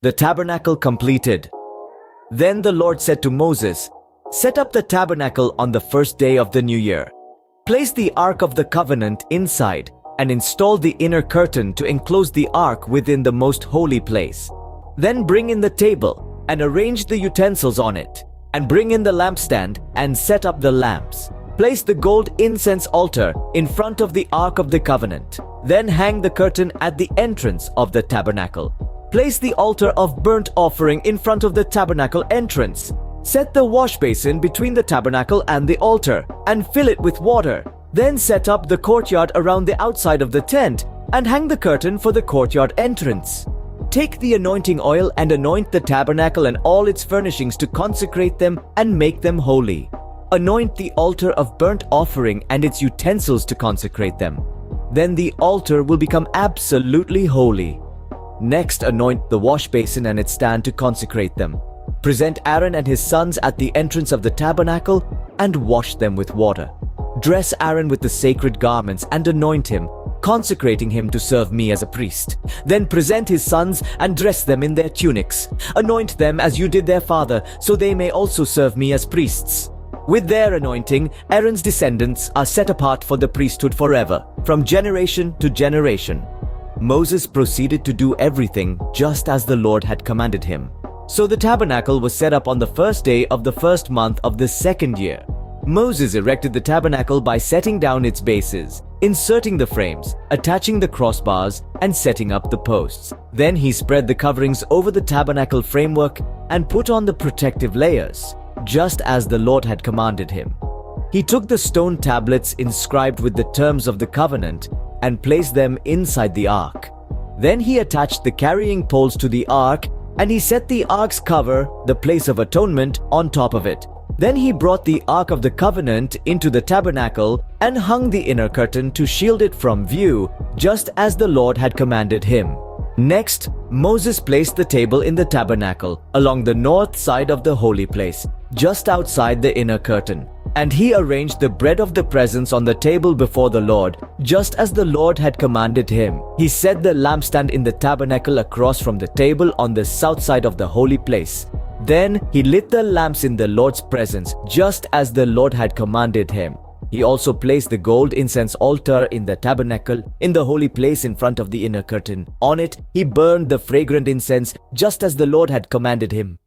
The tabernacle completed. Then the Lord said to Moses, "Set up the tabernacle on the first day of the new year. Place the Ark of the Covenant inside and install the inner curtain to enclose the Ark within the most holy place. Then bring in the table and arrange the utensils on it, and bring in the lampstand and set up the lamps. Place the gold incense altar in front of the Ark of the Covenant. Then hang the curtain at the entrance of the tabernacle. Place the altar of burnt offering in front of the tabernacle entrance. Set the wash basin between the tabernacle and the altar and fill it with water. Then set up the courtyard around the outside of the tent and hang the curtain for the courtyard entrance. Take the anointing oil and anoint the tabernacle and all its furnishings to consecrate them and make them holy. Anoint the altar of burnt offering and its utensils to consecrate them. Then the altar will become absolutely holy. Next, anoint the wash basin and its stand to consecrate them. Present Aaron and his sons at the entrance of the tabernacle and wash them with water. Dress Aaron with the sacred garments and anoint him, consecrating him to serve me as a priest. Then present his sons and dress them in their tunics. Anoint them as you did their father, so they may also serve me as priests. With their anointing, Aaron's descendants are set apart for the priesthood forever, from generation to generation." Moses proceeded to do everything just as the Lord had commanded him. So the tabernacle was set up on the first day of the first month of the second year. Moses erected the tabernacle by setting down its bases, inserting the frames, attaching the crossbars, and setting up the posts. Then he spread the coverings over the tabernacle framework and put on the protective layers, just as the Lord had commanded him. He took the stone tablets inscribed with the terms of the covenant and placed them inside the ark. Then he attached the carrying poles to the ark, and he set the ark's cover, the place of atonement, on top of it. Then he brought the Ark of the Covenant into the tabernacle and hung the inner curtain to shield it from view, just as the Lord had commanded him. Next, Moses placed the table in the tabernacle along the north side of the holy place, just outside the inner curtain. And he arranged the bread of the presence on the table before the Lord, just as the Lord had commanded him. He set the lampstand in the tabernacle across from the table on the south side of the holy place. Then he lit the lamps in the Lord's presence, just as the Lord had commanded him. He also placed the gold incense altar in the tabernacle, in the holy place in front of the inner curtain. On it, he burned the fragrant incense, just as the Lord had commanded him.